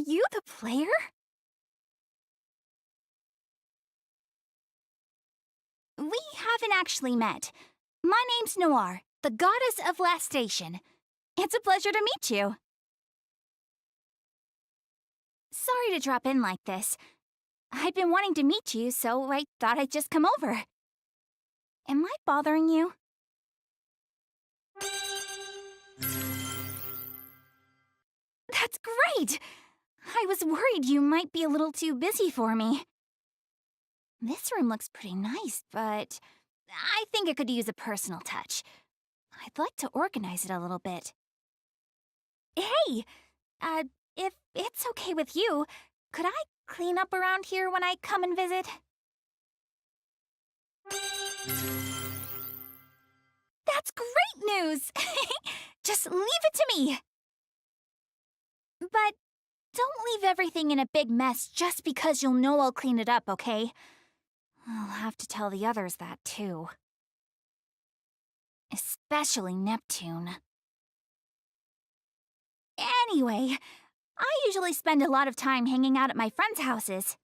you the player? We haven't actually met. My name's Noire, the goddess of Last Station. It's a pleasure to meet you. Sorry to drop in like this. I'd been wanting to meet you, so I thought I'd just come over. Am I bothering you? That's great! I was worried you might be a little too busy for me. This room looks pretty nice, but I think it could use a personal touch. I'd like to organize it a little bit. Hey! If it's okay with you, could I clean up around here when I come and visit? That's great news! Just leave it to me! But don't leave everything in a big mess just because you'll know I'll clean it up, okay? I'll have to tell the others that, too. Especially Neptune. Anyway, I usually spend a lot of time hanging out at my friends' houses.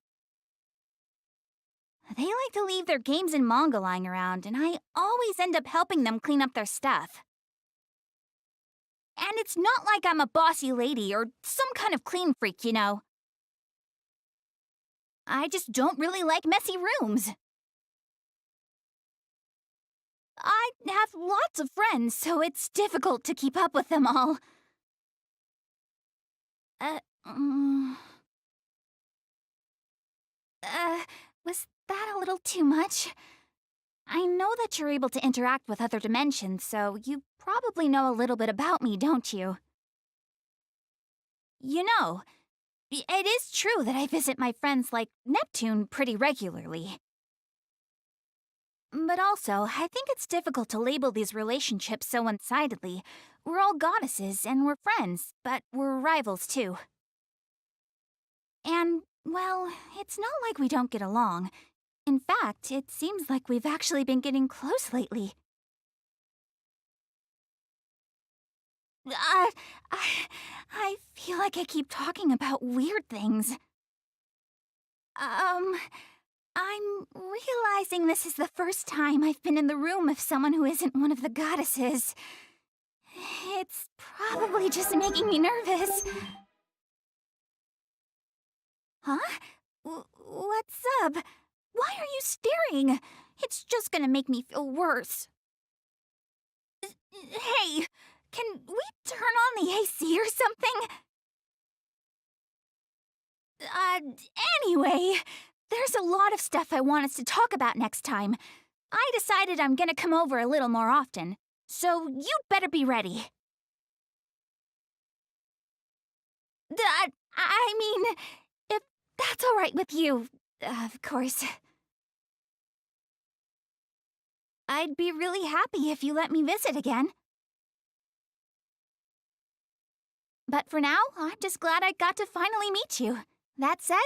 They like to leave their games and manga lying around, and I always end up helping them clean up their stuff. And it's not like I'm a bossy lady or some kind of clean freak, you know. I just don't really like messy rooms. I have lots of friends, so it's difficult to keep up with them all. Was that a little too much? I know that you're able to interact with other dimensions, so you probably know a little bit about me, don't you? You know, it is true that I visit my friends like Neptune pretty regularly. But also, I think it's difficult to label these relationships so one-sidedly. We're all goddesses, and we're friends, but we're rivals too. And, well, it's not like we don't get along. In fact, it seems like we've actually been getting close lately. I feel like I keep talking about weird things. I'm realizing this is the first time I've been in the room of someone who isn't one of the goddesses. It's probably just making me nervous. Huh? What's up? Why are you staring? It's just gonna make me feel worse. Hey, can we turn on the AC or something? Anyway, there's a lot of stuff I want us to talk about next time. I decided I'm gonna come over a little more often, so you'd better be ready. I mean, if that's all right with you, of course. I'd be really happy if you let me visit again. But for now, I'm just glad I got to finally meet you. That said,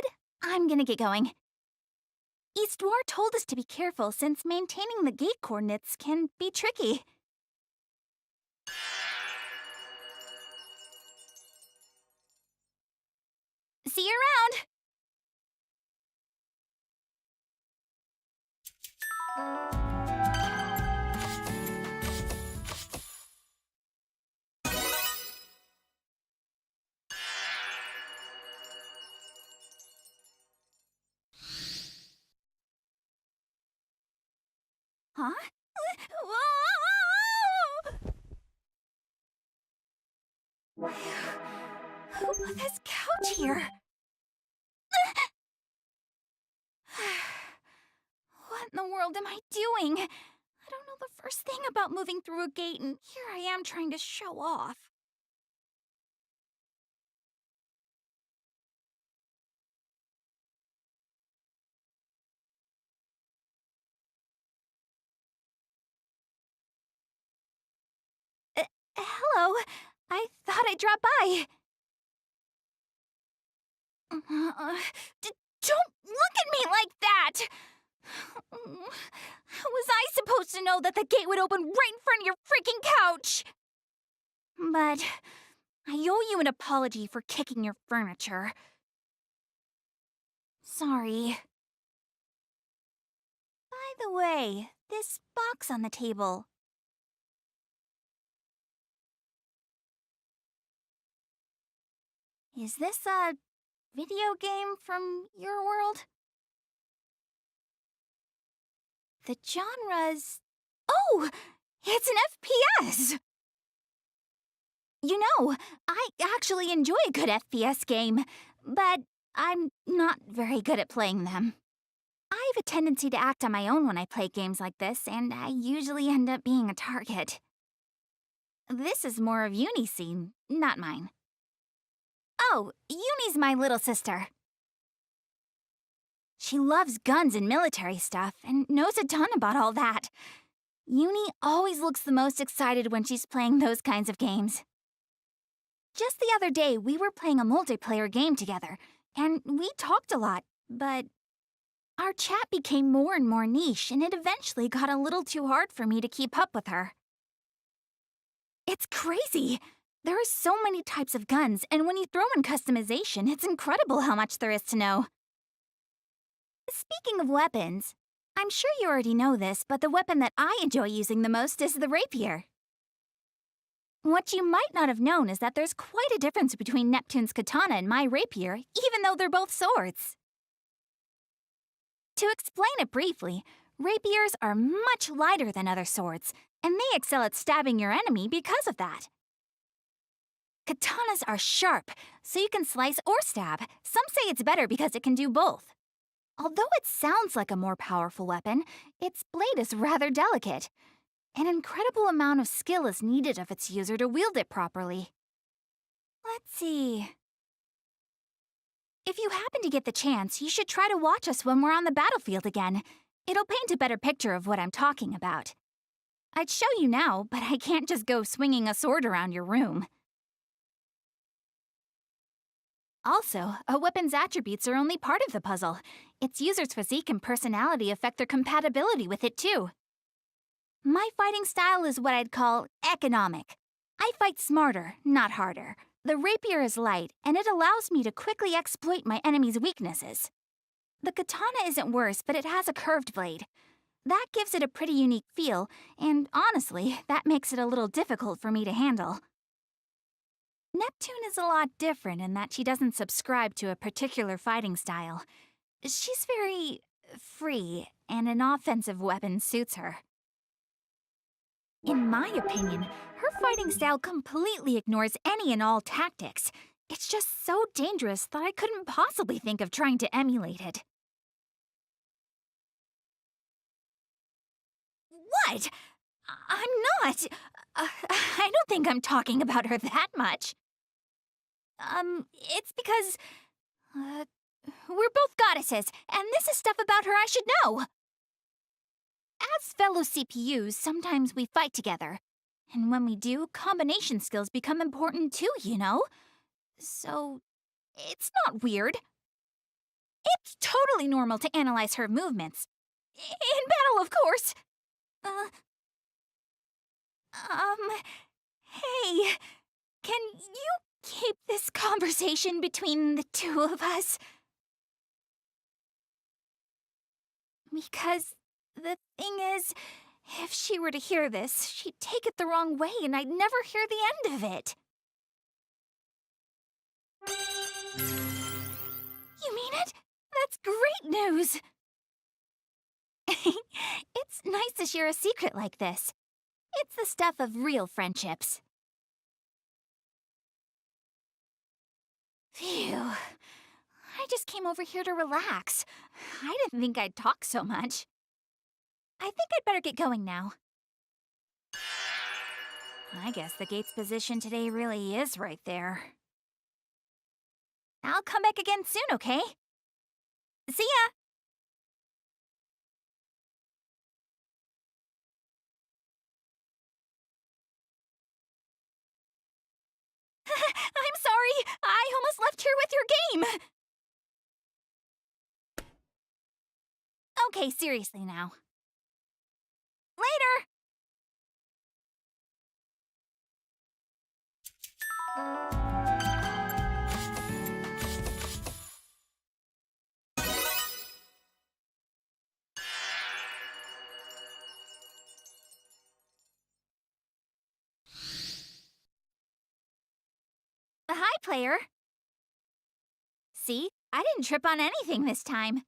I'm gonna get going. East War told us to be careful since maintaining the gate coordinates can be tricky. See you around! Huh? Who put this couch here? What in the world am I doing? I don't know the first thing about moving through a gate, and here I am trying to show off. Hello. I thought I'd drop by. Don't look at me like that! How was I supposed to know that the gate would open right in front of your freaking couch? But I owe you an apology for kicking your furniture. Sorry. By the way, this box on the table. Is this a video game from your world? The genre's... Oh! It's an FPS! You know, I actually enjoy a good FPS game, but I'm not very good at playing them. I have a tendency to act on my own when I play games like this, and I usually end up being a target. This is more of Uni's scene, not mine. Oh, Uni's my little sister. She loves guns and military stuff, and knows a ton about all that. Uni always looks the most excited when she's playing those kinds of games. Just the other day, we were playing a multiplayer game together, and we talked a lot, but our chat became more and more niche, and it eventually got a little too hard for me to keep up with her. It's crazy! There are so many types of guns, and when you throw in customization, it's incredible how much there is to know. Speaking of weapons, I'm sure you already know this, but the weapon that I enjoy using the most is the rapier. What you might not have known is that there's quite a difference between Neptune's katana and my rapier, even though they're both swords. To explain it briefly, rapiers are much lighter than other swords, and they excel at stabbing your enemy because of that. Katanas are sharp, so you can slice or stab. Some say it's better because it can do both. Although it sounds like a more powerful weapon, its blade is rather delicate. An incredible amount of skill is needed of its user to wield it properly. Let's see. If you happen to get the chance, you should try to watch us when we're on the battlefield again. It'll paint a better picture of what I'm talking about. I'd show you now, but I can't just go swinging a sword around your room. Also, a weapon's attributes are only part of the puzzle. Its user's physique and personality affect their compatibility with it too. My fighting style is what I'd call economic. I fight smarter, not harder. The rapier is light, and it allows me to quickly exploit my enemy's weaknesses. The katana isn't worse, but it has a curved blade. That gives it a pretty unique feel, and honestly, that makes it a little difficult for me to handle. Neptune is a lot different in that she doesn't subscribe to a particular fighting style. She's very free, and an offensive weapon suits her. In my opinion, her fighting style completely ignores any and all tactics. It's just so dangerous that I couldn't possibly think of trying to emulate it. What? I'm not. I don't think I'm talking about her that much. It's because... we're both goddesses, and this is stuff about her I should know. As fellow CPUs, sometimes we fight together. And when we do, combination skills become important too, you know? So, it's not weird. It's totally normal to analyze her movements. In battle, of course. Hey, can you keep this conversation between the two of us? Because the thing is, if she were to hear this, she'd take it the wrong way and I'd never hear the end of it. You mean it? That's great news! It's nice to share a secret like this. It's the stuff of real friendships. Phew. I just came over here to relax. I didn't think I'd talk so much. I think I'd better get going now. I guess the gate's position today really is right there. I'll come back again soon, okay? See ya! I'm sorry! I almost left here with your game! Okay, seriously now. Later! Hi, player. See? I didn't trip on anything this time.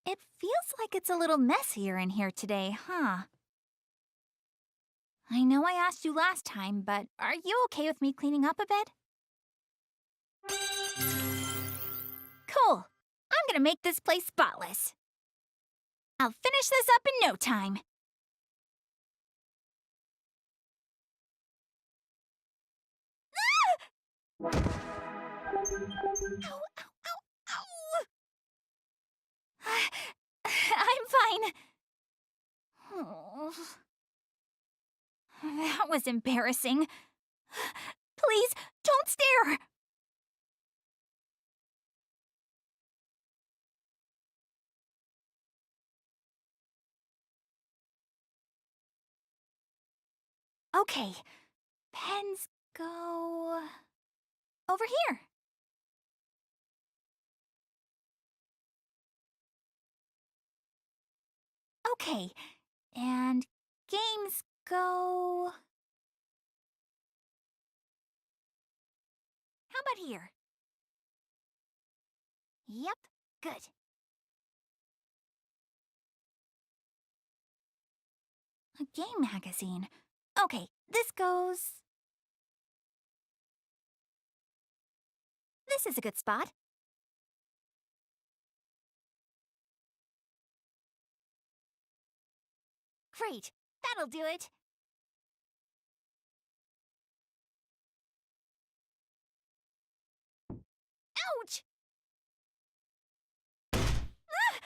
It feels like it's a little messier in here today, huh? I know I asked you last time, but are you okay with me cleaning up a bit? Cool. I'm gonna make this place spotless. I'll finish this up in no time. Ow, ow, ow, ow! I'm fine. Oh, that was embarrassing. Please, don't stare! Okay, pens go... over here. Okay, and games go... how about here? Yep, good. A game magazine. Okay, this goes... this is a good spot. Great, that'll do it. Ouch! Ah!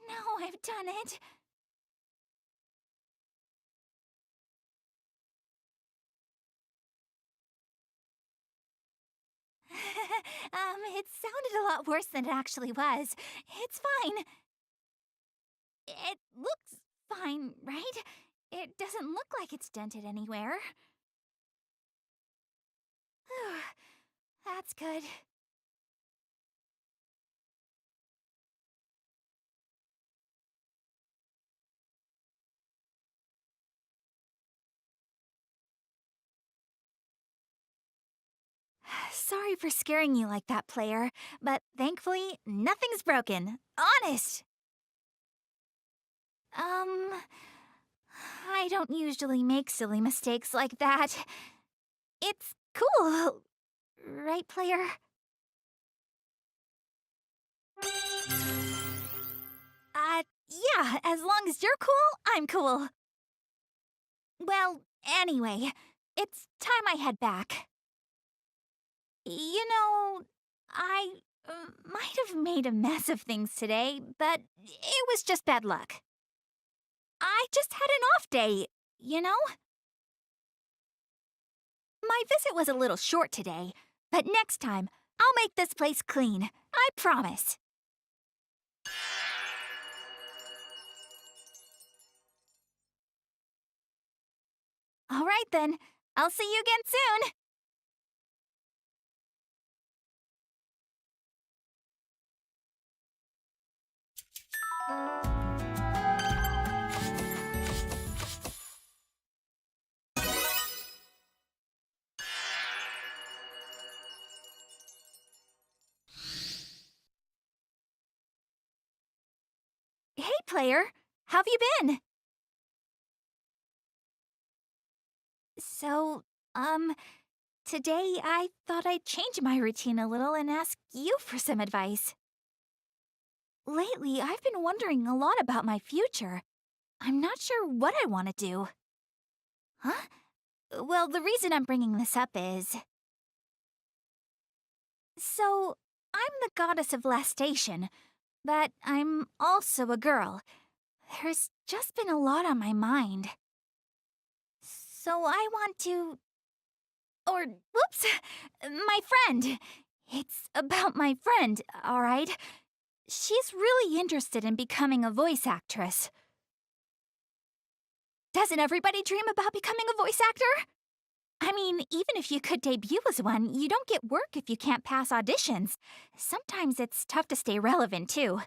Now I've done it. It sounded a lot worse than it actually was. It's fine. It looks fine, right? It doesn't look like it's dented anywhere. That's good. Sorry for scaring you like that, player, but thankfully, nothing's broken. Honest! I don't usually make silly mistakes like that. It's cool, right, player? Yeah, as long as you're cool, I'm cool. Well, anyway, it's time I head back. You know, I might have made a mess of things today, but it was just bad luck. I just had an off day, you know? My visit was a little short today, but next time, I'll make this place clean. I promise. All right then, I'll see you again soon. Hey, player. How've you been? So, today I thought I'd change my routine a little and ask you for some advice. Lately, I've been wondering a lot about my future. I'm not sure what I want to do. Huh? Well, the reason I'm bringing this up is... so, I'm the goddess of lastation, but I'm also a girl. There's just been a lot on my mind. So I want to... or, whoops, my friend. It's about my friend, all right? She's really interested in becoming a voice actress. Doesn't everybody dream about becoming a voice actor? I mean, even if you could debut as one, you don't get work if you can't pass auditions. Sometimes it's tough to stay relevant, too.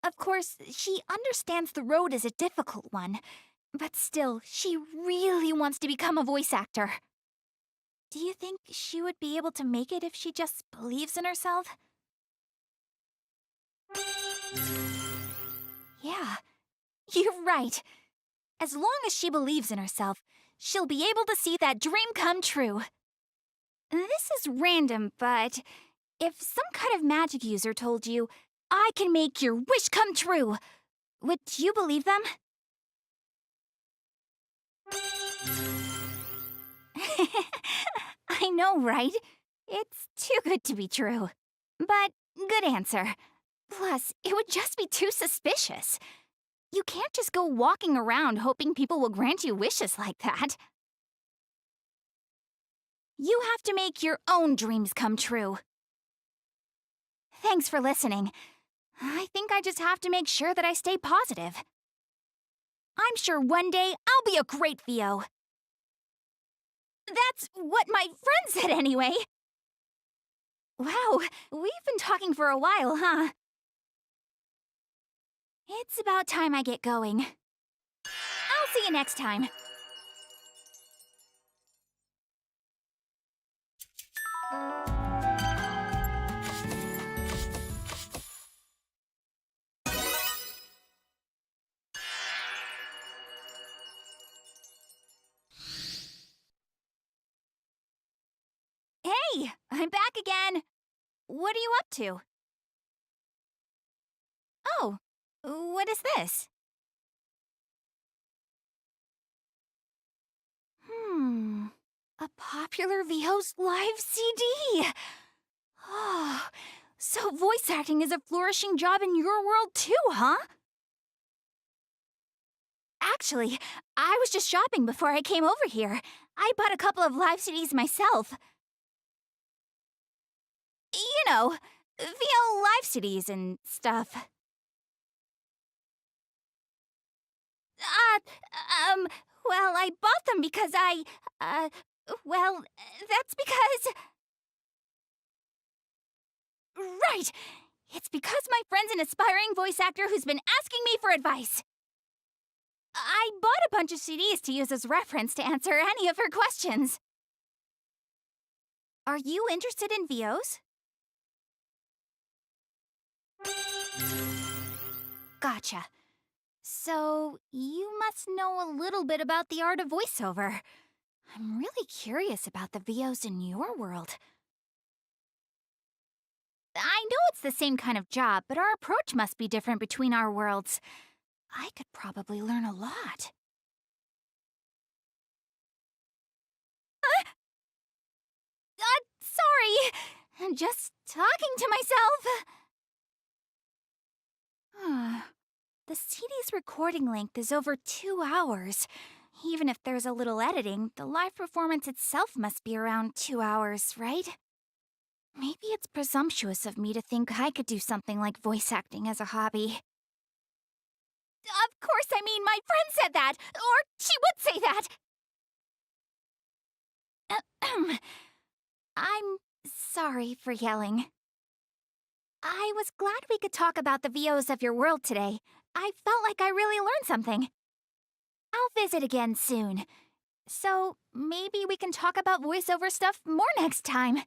Of course, she understands the road is a difficult one, but still, she really wants to become a voice actor. Do you think she would be able to make it if she just believes in herself? Yeah, you're right. As long as she believes in herself, she'll be able to see that dream come true. This is random, but if some kind of magic user told you, I can make your wish come true, would you believe them? I know, right? It's too good to be true. But good answer. Plus, it would just be too suspicious. You can't just go walking around hoping people will grant you wishes like that. You have to make your own dreams come true. Thanks for listening. I think I just have to make sure that I stay positive. I'm sure one day I'll be a great VO. That's what my friend said anyway. Wow, we've been talking for a while, huh? It's about time I get going. I'll see you next time. Hey, I'm back again. What are you up to? Oh, what is this? A popular VO's live CD. Oh, so voice acting is a flourishing job in your world too, huh? Actually, I was just shopping before I came over here. I bought a couple of live CDs myself. You know, VO live CDs and stuff. Well, I bought them because well, that's because... Right! It's because my friend's an aspiring voice actor who's been asking me for advice. I bought a bunch of CDs to use as reference to answer any of her questions. Are you interested in VOs? Gotcha. So, you must know a little bit about the art of voiceover. I'm really curious about the VOs in your world. I know it's the same kind of job, but our approach must be different between our worlds. I could probably learn a lot. Sorry. I'm just talking to myself. The CD's recording length is over 2 hours. Even if there's a little editing, the live performance itself must be around 2 hours, right? Maybe it's presumptuous of me to think I could do something like voice acting as a hobby. Of course, I mean, my friend said that! Or she would say that! I'm sorry for yelling. I was glad we could talk about the VOs of your world today. I felt like I really learned something. I'll visit again soon. So, maybe we can talk about voiceover stuff more next time.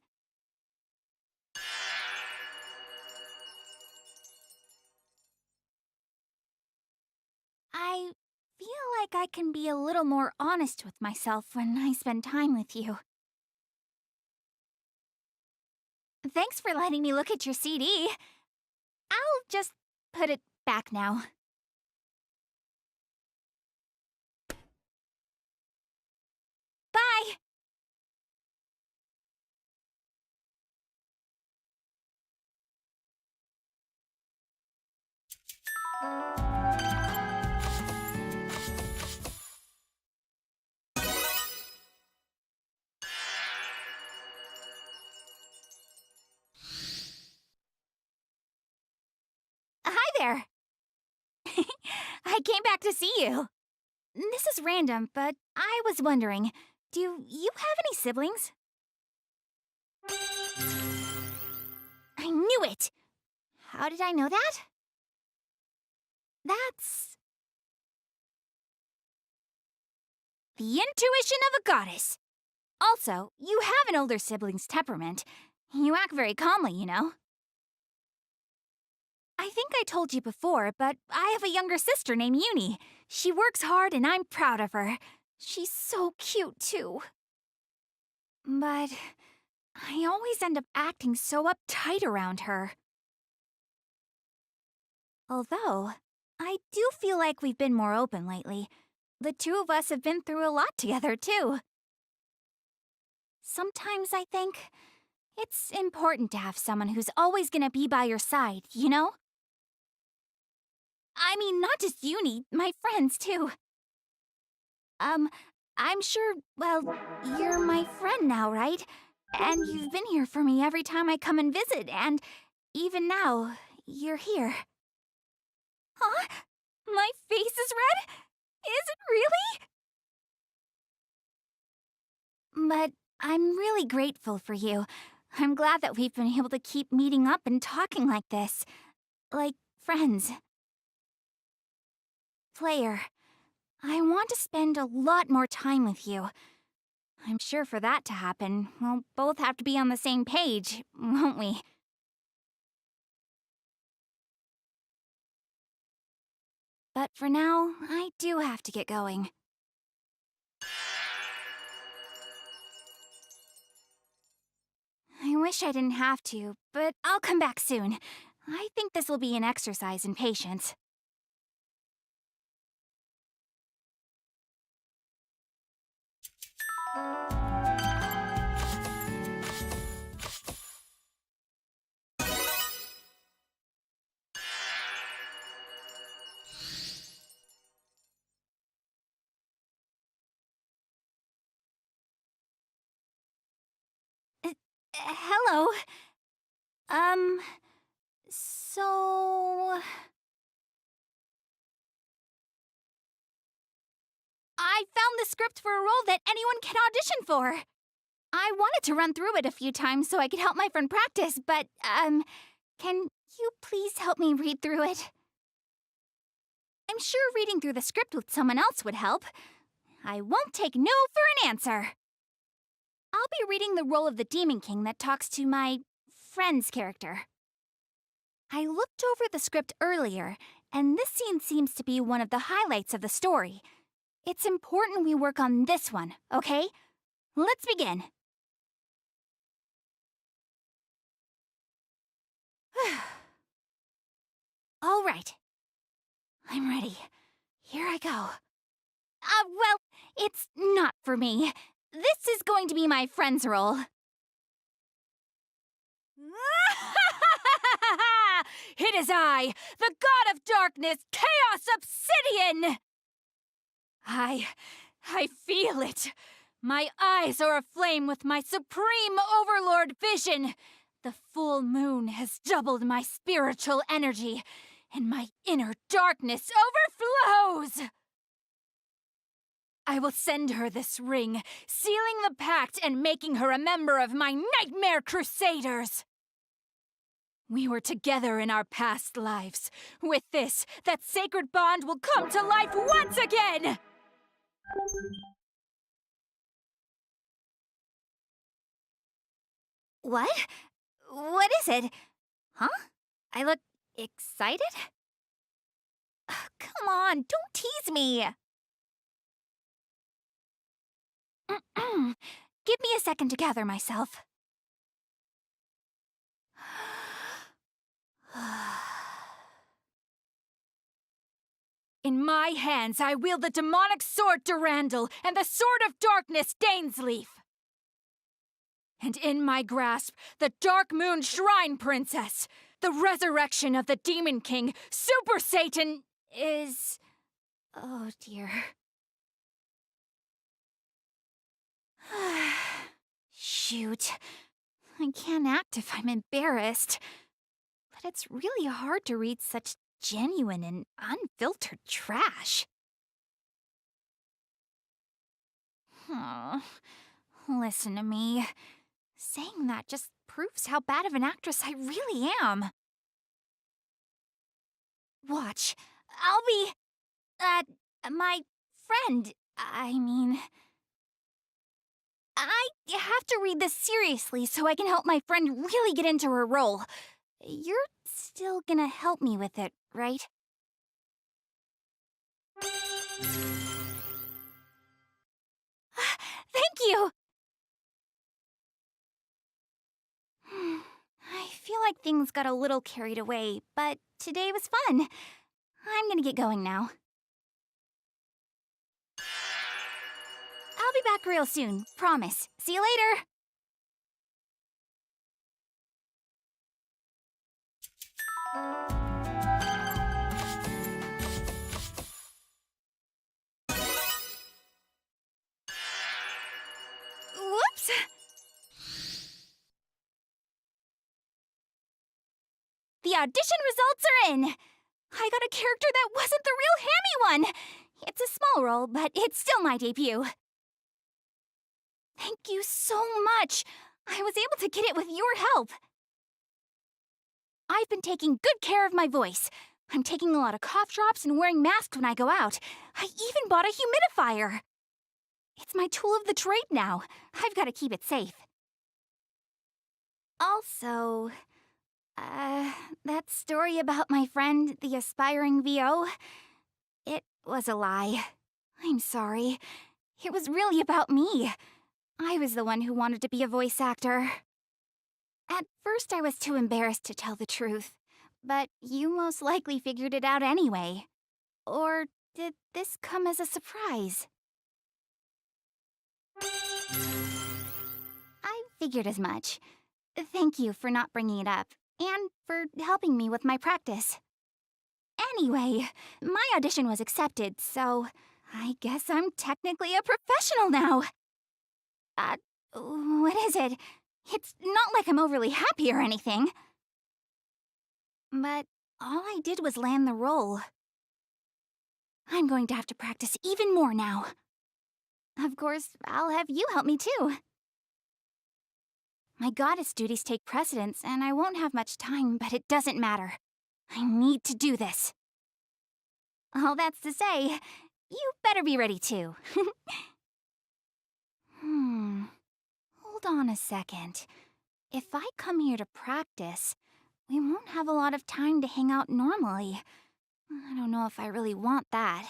I feel like I can be a little more honest with myself when I spend time with you. Thanks for letting me look at your CD. I'll just put it back now. Bye! Hi there! I came back to see you. this is random, but I was wondering, do you have any siblings? I knew it! How did I know that? That's the intuition of a goddess. Also, you have an older sibling's temperament. You act very calmly, you know. I think I told you before, but I have a younger sister named Uni. She works hard and I'm proud of her. She's so cute, too. But I always end up acting so uptight around her. Although, I do feel like we've been more open lately. The two of us have been through a lot together, too. Sometimes I think it's important to have someone who's always gonna be by your side, you know? I mean, not just Uni, my friends, too. I'm sure, well, you're my friend now, right? And you've been here for me every time I come and visit, and even now, you're here. Huh? My face is red? Is it really? But I'm really grateful for you. I'm glad that we've been able to keep meeting up and talking like this. Like friends. Player, I want to spend a lot more time with you. I'm sure for that to happen, we'll both have to be on the same page, won't we? But for now, I do have to get going. I wish I didn't have to, but I'll come back soon. I think this will be an exercise in patience. Hello. So... I found the script for a role that anyone can audition for. I wanted to run through it a few times so I could help my friend practice, but, can you please help me read through it? I'm sure reading through the script with someone else would help. I won't take no for an answer. I'll be reading the role of the Demon King that talks to my friend's character. I looked over the script earlier, and this scene seems to be one of the highlights of the story. It's important we work on this one, okay? Let's begin. All right. I'm ready. Here I go. Well, it's not for me. This is going to be my friend's role. It is I, the God of Darkness, Chaos Obsidian! I feel it. My eyes are aflame with my supreme overlord vision. The full moon has doubled my spiritual energy, and my inner darkness overflows! I will send her this ring, sealing the pact and making her a member of my Nightmare Crusaders! We were together in our past lives. With this, that sacred bond will come to life once again! What? What is it? Huh? I look excited? Come on, don't tease me! Give me a second to gather myself. In my hands, I wield the demonic sword Durandal and the sword of darkness Dainsleaf. And in my grasp, the Dark Moon Shrine Princess. The resurrection of the Demon King, Super Satan, is... Oh dear. Shoot. I can't act if I'm embarrassed. But it's really hard to read such genuine and unfiltered trash. Oh, listen to me. Saying that just proves how bad of an actress I really am. Watch. I'll be... my friend. I have to read this seriously so I can help my friend really get into her role. You're still gonna help me with it, right? Thank you! I feel like things got a little carried away, but today was fun. I'm gonna get going now. I'll be back real soon, promise. See you later! Whoops! The audition results are in! I got a character that wasn't the real hammy one! It's a small role, but it's still my debut. Thank you so much! I was able to get it with your help. I've been taking good care of my voice. I'm taking a lot of cough drops and wearing masks when I go out. I even bought a humidifier. It's my tool of the trade now. I've got to keep it safe. Also, that story about my friend, the aspiring VO, it was a lie. I'm sorry. It was really about me. I was the one who wanted to be a voice actor. At first, I was too embarrassed to tell the truth, but you most likely figured it out anyway. Or did this come as a surprise? I figured as much. Thank you for not bringing it up, and for helping me with my practice. Anyway, my audition was accepted, so I guess I'm technically a professional now. What is it? It's not like I'm overly happy or anything. But all I did was land the role. I'm going to have to practice even more now. Of course, I'll have you help me too. My goddess duties take precedence, and I won't have much time, but it doesn't matter. I need to do this. All that's to say, you better be ready too. Hold on a second. If I come here to practice, we won't have a lot of time to hang out normally. I don't know if I really want that.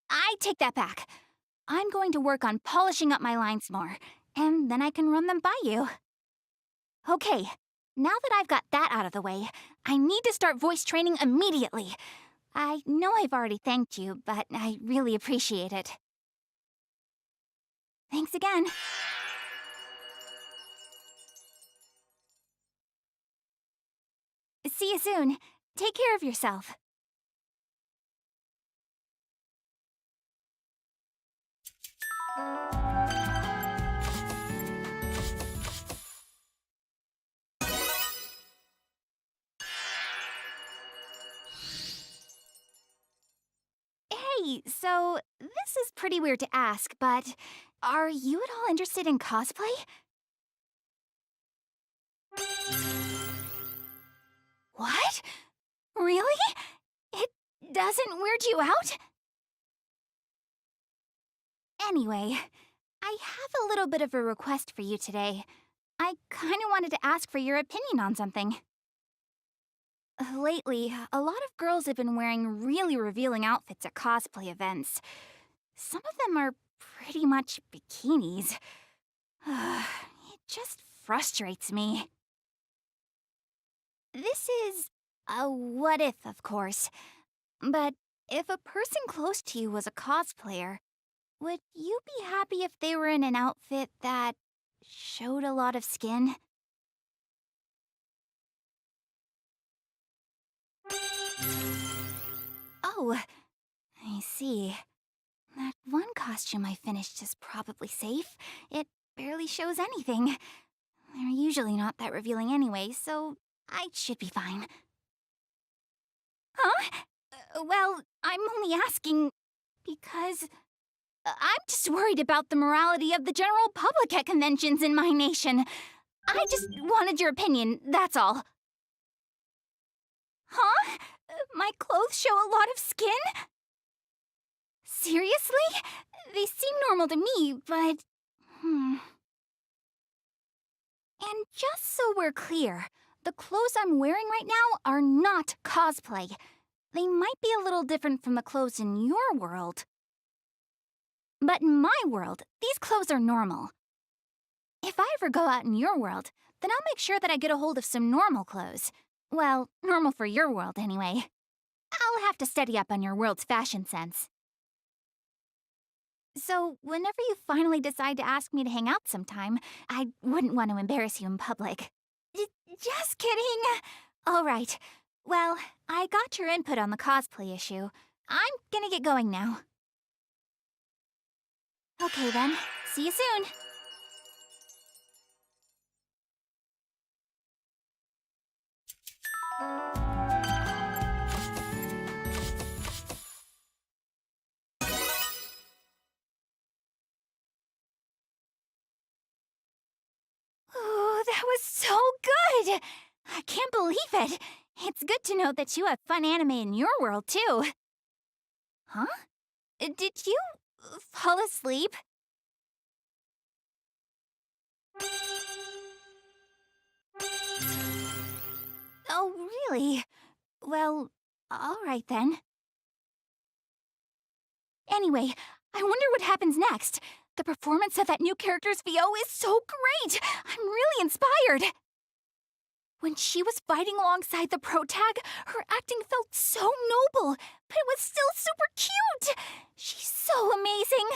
I take that back. I'm going to work on polishing up my lines more, and then I can run them by you. Okay, now that I've got that out of the way, I need to start voice training immediately. I know I've already thanked you, but I really appreciate it. Thanks again. See you soon. Take care of yourself. Hey, so this is pretty weird to ask, but are you at all interested in cosplay? What? Really? It doesn't weird you out? Anyway, I have a little bit of a request for you today. I kinda wanted to ask for your opinion on something. Lately, a lot of girls have been wearing really revealing outfits at cosplay events. Some of them are pretty much bikinis. It just frustrates me. This is a what if, of course. But if a person close to you was a cosplayer, would you be happy if they were in an outfit that showed a lot of skin? Oh, I see. That one costume I finished is probably safe. It barely shows anything. They're usually not that revealing anyway, so I should be fine. Huh? Well, I'm only asking because I'm just worried about the morality of the general public at conventions in my nation. I just wanted your opinion, that's all. Huh? My clothes show a lot of skin? Seriously? They seem normal to me, but... And just so we're clear, the clothes I'm wearing right now are not cosplay. They might be a little different from the clothes in your world. But in my world, these clothes are normal. If I ever go out in your world, then I'll make sure that I get a hold of some normal clothes. Well, normal for your world, anyway. I'll have to study up on your world's fashion sense. So, whenever you finally decide to ask me to hang out sometime, I wouldn't want to embarrass you in public. Just kidding! Alright, well, I got your input on the cosplay issue. I'm gonna get going now. Okay then, see you soon! Oh, that was so good! I can't believe it! It's good to know that you have fun anime in your world, too. Huh? Did you fall asleep? Oh, really? Well, alright then. Anyway, I wonder what happens next. The performance of that new character's VO is so great! I'm really inspired! When she was fighting alongside the protag, her acting felt so noble, but it was still super cute! She's so amazing!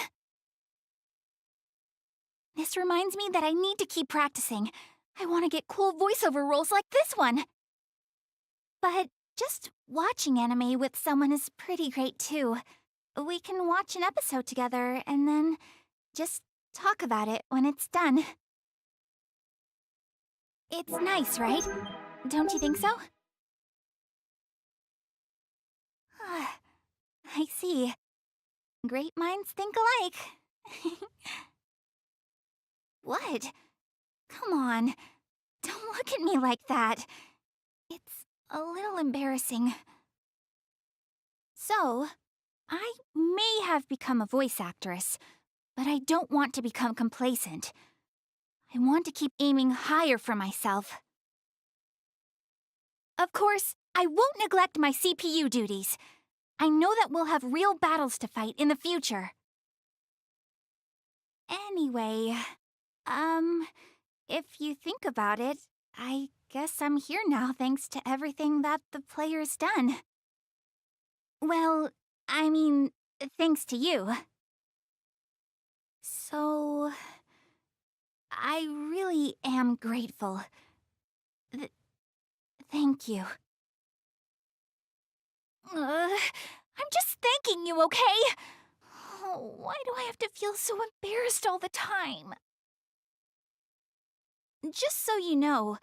This reminds me that I need to keep practicing. I want to get cool voiceover roles like this one. But just watching anime with someone is pretty great too. We can watch an episode together and then just talk about it when it's done. It's nice, right? Don't you think so? I see. Great minds think alike. What? Come on. Don't look at me like that. It's a little embarrassing. So, I may have become a voice actress, but I don't want to become complacent. I want to keep aiming higher for myself. Of course, I won't neglect my CPU duties. I know that we'll have real battles to fight in the future. Anyway, if you think about it, I guess I'm here now thanks to everything that the player's done. Well, I mean, thanks to you. So... I really am grateful. Thank you. I'm just thanking you, okay? Oh, why do I have to feel so embarrassed all the time? Just so you know,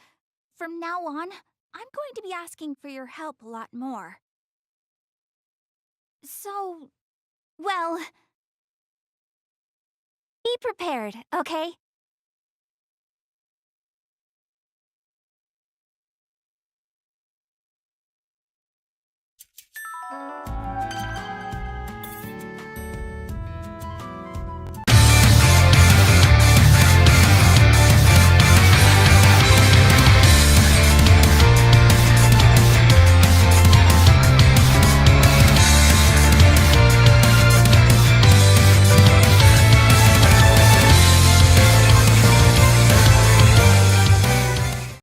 from now on, I'm going to be asking for your help a lot more. So, well, be prepared, okay?